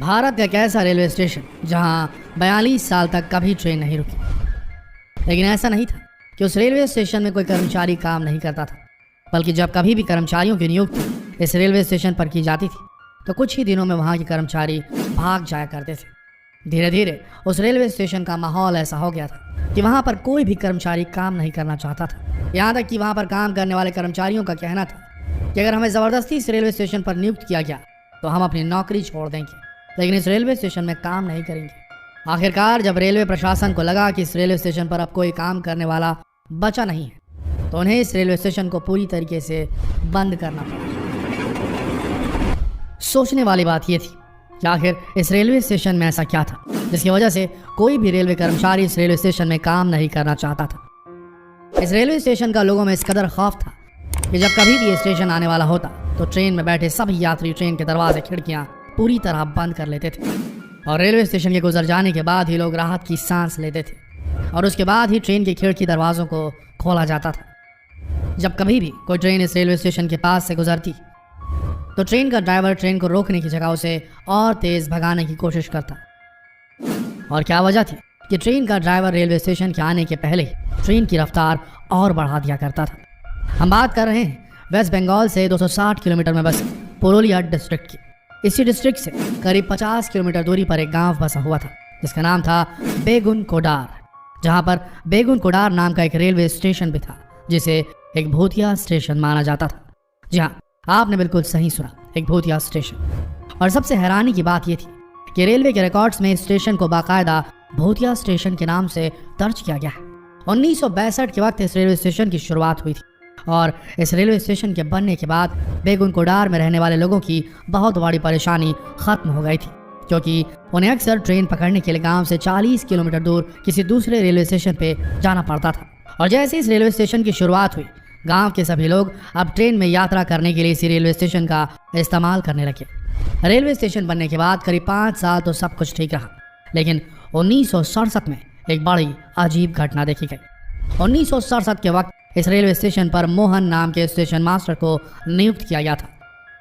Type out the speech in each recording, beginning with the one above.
भारत का एक ऐसा रेलवे स्टेशन जहां 42 साल तक कभी ट्रेन नहीं रुकी। लेकिन ऐसा नहीं था कि उस रेलवे स्टेशन में कोई कर्मचारी काम नहीं करता था, बल्कि जब कभी भी कर्मचारियों की नियुक्ति इस रेलवे स्टेशन पर की जाती थी तो कुछ ही दिनों में वहां के कर्मचारी भाग जाया करते थे। धीरे धीरे उस रेलवे स्टेशन का माहौल ऐसा हो गया था कि वहां पर कोई भी कर्मचारी काम नहीं करना चाहता था। यहाँ तक कि वहां पर काम करने वाले कर्मचारियों का कहना था कि अगर हमें ज़बरदस्ती इस रेलवे स्टेशन पर नियुक्त किया गया तो हम अपनी नौकरी छोड़ देंगे, लेकिन इस रेलवे स्टेशन में काम नहीं करेंगे। आखिरकार जब रेलवे प्रशासन को लगा कि इस रेलवे स्टेशन पर अब कोई काम करने वाला बचा नहीं है तो उन्हें इस रेलवे स्टेशन को पूरी तरीके से बंद करना पड़ा। सोचने वाली बात यह थी कि आखिर इस रेलवे स्टेशन में ऐसा क्या था जिसकी वजह से कोई भी रेलवे कर्मचारी इस रेलवे स्टेशन में काम नहीं करना चाहता था। इस रेलवे स्टेशन का लोगों में इस कदर खौफ था कि जब कभी भी ये स्टेशन आने वाला होता तो ट्रेन में बैठे सभी यात्री ट्रेन के दरवाजे खिड़कियां पूरी तरह बंद कर लेते थे और रेलवे स्टेशन के गुजर जाने के बाद ही लोग राहत की सांस लेते थे और उसके बाद ही ट्रेन के खिड़की दरवाजों को खोला जाता था। जब कभी भी कोई ट्रेन इस रेलवे स्टेशन के पास से गुजरती तो ट्रेन का ड्राइवर ट्रेन को रोकने की जगह उसे और तेज भगाने की कोशिश करता। और क्या वजह थी कि ट्रेन का ड्राइवर रेलवे स्टेशन के आने के पहले ही ट्रेन की रफ्तार और बढ़ा दिया करता था। हम बात कर रहे हैं वेस्ट बंगाल से 260 किलोमीटर में बसे पुरुलिया डिस्ट्रिक्ट की। इसी डिस्ट्रिक्ट से करीब 50 किलोमीटर दूरी पर एक गांव बसा हुआ था जिसका नाम था बेगुन कोडार, जहां पर बेगुन कोडार नाम का एक रेलवे स्टेशन भी था जिसे एक भूतिया स्टेशन माना जाता था। जी हाँ, आपने बिल्कुल सही सुना, एक भूतिया स्टेशन। और सबसे हैरानी की बात यह थी कि रेलवे के रिकॉर्ड्स में इस स्टेशन को बाकायदा भूतिया स्टेशन के नाम से दर्ज किया गया है। 1962 के वक्त इस रेलवे स्टेशन की शुरुआत हुई थी और इस रेलवे स्टेशन के बनने के बाद बेगुन कोडार में रहने वाले लोगों की बहुत बड़ी परेशानी खत्म हो गई थी, क्योंकि उन्हें अक्सर ट्रेन पकड़ने के लिए गांव से 40 किलोमीटर दूर किसी दूसरे रेलवे स्टेशन पे जाना पड़ता था। और जैसे इस रेलवे स्टेशन की शुरुआत हुई, गांव के सभी लोग अब ट्रेन में यात्रा करने के लिए इसी रेलवे स्टेशन का इस्तेमाल करने लगे। रेलवे स्टेशन बनने के बाद करीब 5 साल तो सब कुछ ठीक रहा, लेकिन 1967 में एक बड़ी अजीब घटना देखी गई। 1967 के वक्त इस रेलवे स्टेशन पर मोहन नाम के स्टेशन मास्टर को नियुक्त किया गया था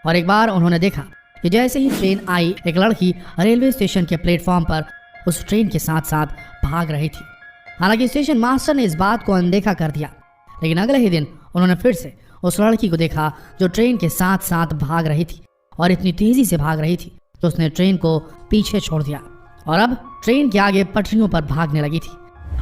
और एक बार उन्होंने देखा कि जैसे ही ट्रेन आई, एक लड़की रेलवे स्टेशन के प्लेटफॉर्म पर उस ट्रेन के साथ साथ भाग रही थी। हालांकि स्टेशन मास्टर ने इस बात को अनदेखा कर दिया, लेकिन अगले ही दिन उन्होंने फिर से उस लड़की को देखा जो ट्रेन के साथ साथ भाग रही थी और इतनी तेजी से भाग रही थी कि उसने ट्रेन को पीछे छोड़ दिया और अब ट्रेन के आगे पटरियों पर भागने लगी थी।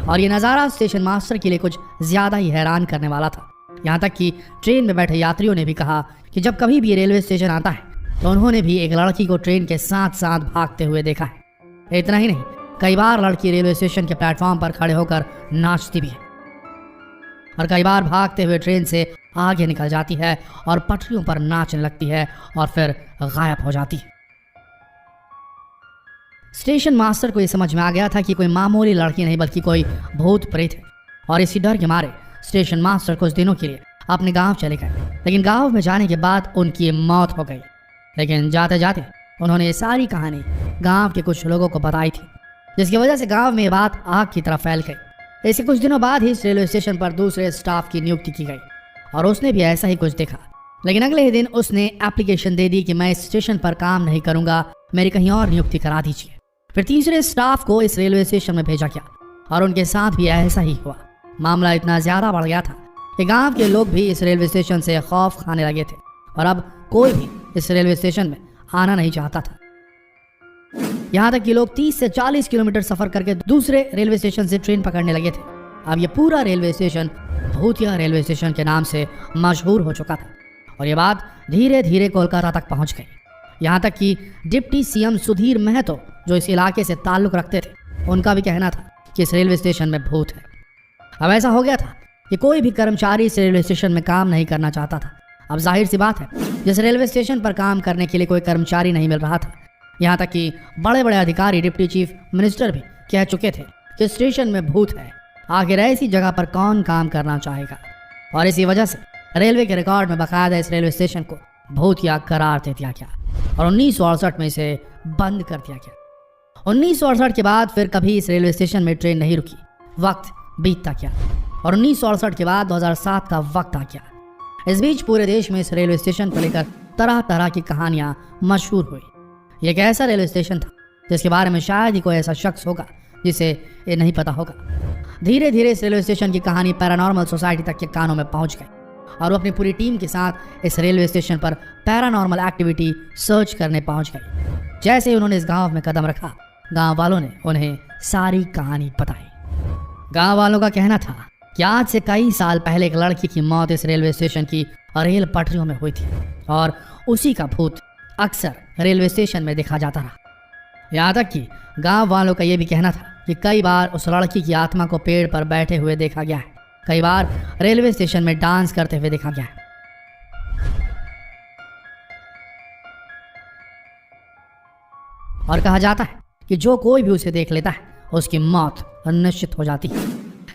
और ये नज़ारा स्टेशन मास्टर के लिए कुछ ज़्यादा ही हैरान करने वाला था। यहाँ तक कि ट्रेन में बैठे यात्रियों ने भी कहा कि जब कभी भी रेलवे स्टेशन आता है तो उन्होंने भी एक लड़की को ट्रेन के साथ साथ भागते हुए देखा है। इतना ही नहीं, कई बार लड़की रेलवे स्टेशन के प्लेटफॉर्म पर खड़े होकर नाचती भी है और कई बार भागते हुए ट्रेन से आगे निकल जाती है और पटरियों पर नाचने लगती है और फिर गायब हो जाती है। स्टेशन मास्टर को यह समझ में आ गया था कि कोई मामूली लड़की नहीं बल्कि कोई भूत प्रेत है और इसी डर के मारे स्टेशन मास्टर कुछ दिनों के लिए अपने गांव चले गए। लेकिन गांव में जाने के बाद उनकी मौत हो गई। लेकिन जाते जाते उन्होंने ये सारी कहानी गांव के कुछ लोगों को बताई थी, जिसकी वजह से गांव में ये बात आग की तरह फैल गई। इसके कुछ दिनों बाद ही इस रेलवे स्टेशन पर दूसरे स्टाफ की नियुक्ति की गई और उसने भी ऐसा ही कुछ देखा। लेकिन अगले ही दिन उसने एप्लीकेशन दे दी कि मैं इस स्टेशन पर काम नहीं करूंगा, मेरी कहीं और नियुक्ति करा दीजिए। फिर तीसरे स्टाफ को इस रेलवे स्टेशन में भेजा गया और उनके साथ भी ऐसा ही हुआ। मामला इतना ज्यादा बढ़ गया था कि गांव के लोग भी इस रेलवे स्टेशन से खौफ खाने लगे थे और अब कोई भी इस रेलवे स्टेशन में आना नहीं चाहता था। यहाँ तक कि लोग 30 से 40 किलोमीटर सफर करके दूसरे रेलवे स्टेशन से ट्रेन पकड़ने लगे थे। अब ये पूरा रेलवे स्टेशन भूतिया रेलवे स्टेशन के नाम से मशहूर हो चुका था और ये बात धीरे धीरे कोलकाता तक पहुंच गई। यहाँ तक कि डिप्टी सीएम सुधीर महतो जो इस इलाके से ताल्लुक रखते थे, उनका भी कहना था कि इस रेलवे स्टेशन में भूत है। अब ऐसा हो गया था कि कोई भी कर्मचारी इस रेलवे स्टेशन में काम नहीं करना चाहता था। अब जाहिर सी बात है, जिस रेलवे स्टेशन पर काम करने के लिए कोई कर्मचारी नहीं मिल रहा था, यहाँ तक कि बड़े बड़े अधिकारी, डिप्टी चीफ मिनिस्टर भी कह चुके थे कि स्टेशन में भूत है, आखिर ऐसी जगह पर कौन काम करना चाहेगा। और इसी वजह से रेलवे के रिकॉर्ड में बाकायदा इस रेलवे स्टेशन को भूतिया करार दे दिया गया और 1968 में इसे बंद कर दिया गया। 1968 के बाद फिर कभी इस रेलवे स्टेशन में ट्रेन नहीं रुकी। वक्त बीतता गया और 1968 के बाद 2007 का वक्त आ गया। इस बीच पूरे देश में इस रेलवे स्टेशन को लेकर तरह तरह की कहानियां मशहूर हुई। यह एक ऐसा रेलवे स्टेशन था जिसके बारे में शायद ही कोई ऐसा शख्स होगा जिसे ये नहीं पता होगा। धीरे धीरे इस रेलवे स्टेशन की कहानी पैरानॉर्मल सोसाइटी तक के कानों में पहुंच गई और वो अपनी पूरी टीम के साथ इस रेलवे स्टेशन पर पैरानॉर्मल एक्टिविटी सर्च करने पहुंच गई। जैसे ही उन्होंने इस गांव में कदम रखा, गांव वालों ने उन्हें सारी कहानी बताई। गांव वालों का कहना था कि आज से कई साल पहले एक लड़की की मौत इस रेलवे स्टेशन की रेल पटरियों में हुई थी और उसी का भूत अक्सर रेलवे स्टेशन में देखा जाता रहा। यहाँ तक कि गांव वालों का यह भी कहना था कि कई बार उस लड़की की आत्मा को पेड़ पर बैठे हुए देखा गया है, कई बार रेलवे स्टेशन में डांस करते हुए देखा गया है। और कहा जाता है कि जो कोई भी उसे देख लेता है उसकी मौत निश्चित हो जाती है।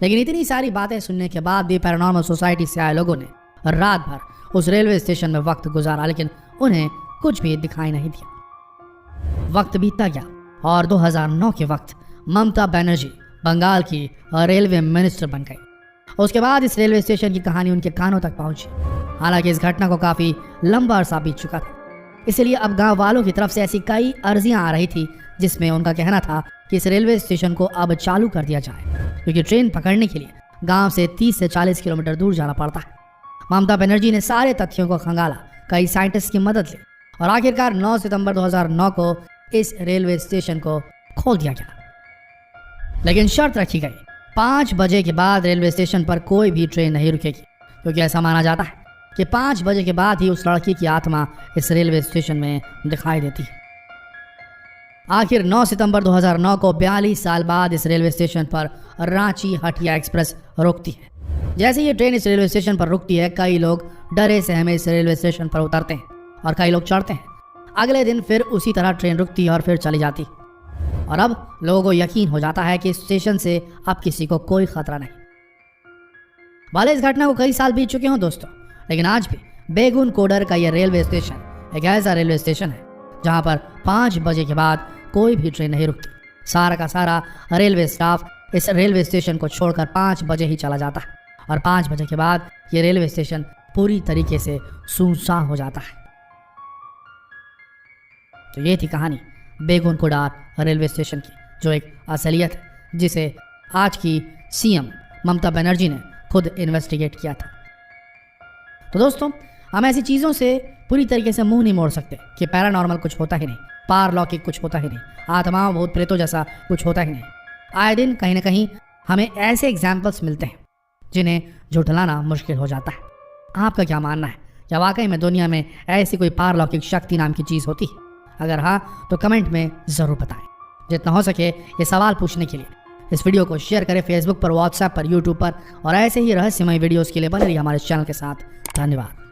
लेकिन इतनी सारी बातें सुनने के बाद भी पैरानॉर्मल सोसाइटी से आए लोगों ने रात भर उस रेलवे स्टेशन में वक्त गुजारा, लेकिन उन्हें कुछ भी दिखाई नहीं दिया। वक्त बीतता गया और 2009 के वक्त ममता बनर्जी बंगाल की रेलवे मिनिस्टर बन गई। उसके बाद इस रेलवे स्टेशन की कहानी उनके कानों तक पहुंची। हालांकि इस घटना को काफी लंबा अरसा बीत चुका था, इसलिए अब गांव वालों की तरफ से ऐसी कई अर्जियां आ रही थी जिसमें उनका कहना था कि इस रेलवे स्टेशन को अब चालू कर दिया जाए, क्योंकि ट्रेन पकड़ने के लिए गांव से 30 से 40 किलोमीटर दूर जाना पड़ता है। ममता बनर्जी ने सारे तथ्यों को खंगाला, कई साइंटिस्ट की मदद ली और आखिरकार 9 सितंबर 2009 को इस रेलवे स्टेशन को खोल दिया गया। लेकिन शर्त रखी गई, 5 बजे के बाद रेलवे स्टेशन पर कोई भी ट्रेन नहीं रुकेगी, क्योंकि ऐसा माना जाता है कि 5 बजे के बाद ही उस लड़की की आत्मा इस रेलवे स्टेशन में दिखाई देती है। आखिर 9 सितंबर 2009 को 42 साल बाद इस रेलवे स्टेशन पर रांची हटिया एक्सप्रेस रुकती है। जैसे ये ट्रेन इस रेलवे स्टेशन पर रुकती है, कई लोग डरे सहमे इस रेलवे स्टेशन पर उतरते हैं और कई लोग चढ़ते हैं। अगले दिन फिर उसी तरह ट्रेन रुकती है और फिर चली जाती। और अब लोगों को यकीन हो जाता है कि इस स्टेशन से अब किसी को कोई खतरा नहीं। भले इस घटना को कई साल बीत चुके हों दोस्तों, लेकिन आज भी बेगुन कोडर का यह रेलवे स्टेशन एक ऐसा रेलवे स्टेशन है जहां पर 5 बजे के बाद कोई भी ट्रेन नहीं रुकती। सारा का सारा रेलवे स्टाफ इस रेलवे स्टेशन को छोड़कर 5 बजे ही चला जाता है और 5 बजे के बाद ये रेलवे स्टेशन पूरी तरीके से सुनसान हो जाता है। तो ये थी कहानी बेगुन कोडार रेलवे स्टेशन की, जो एक असलियत है जिसे आज की सीएम ममता बनर्जी ने खुद इन्वेस्टिगेट किया था। तो दोस्तों, हम ऐसी चीज़ों से पूरी तरीके से मुंह नहीं मोड़ सकते कि पैरानॉर्मल कुछ होता ही नहीं, पारलौकिक कुछ होता ही नहीं, आत्माओं भूत प्रेतों जैसा कुछ होता ही नहीं। आए दिन कहीं ना कहीं हमें ऐसे एग्जाम्पल्स मिलते हैं जिन्हें झुठलाना मुश्किल हो जाता है। आपका क्या मानना है? क्या वाकई में दुनिया में ऐसी कोई पारलौकिक शक्ति नाम की चीज़ होती है? अगर हाँ तो कमेंट में ज़रूर बताएं। जितना हो सके ये सवाल पूछने के लिए इस वीडियो को शेयर करें फेसबुक पर, व्हाट्सएप पर, यूट्यूब पर, और ऐसे ही रहस्यमय वीडियोज़ के लिए बने रहिए हमारे चैनल के साथ। धन्यवाद।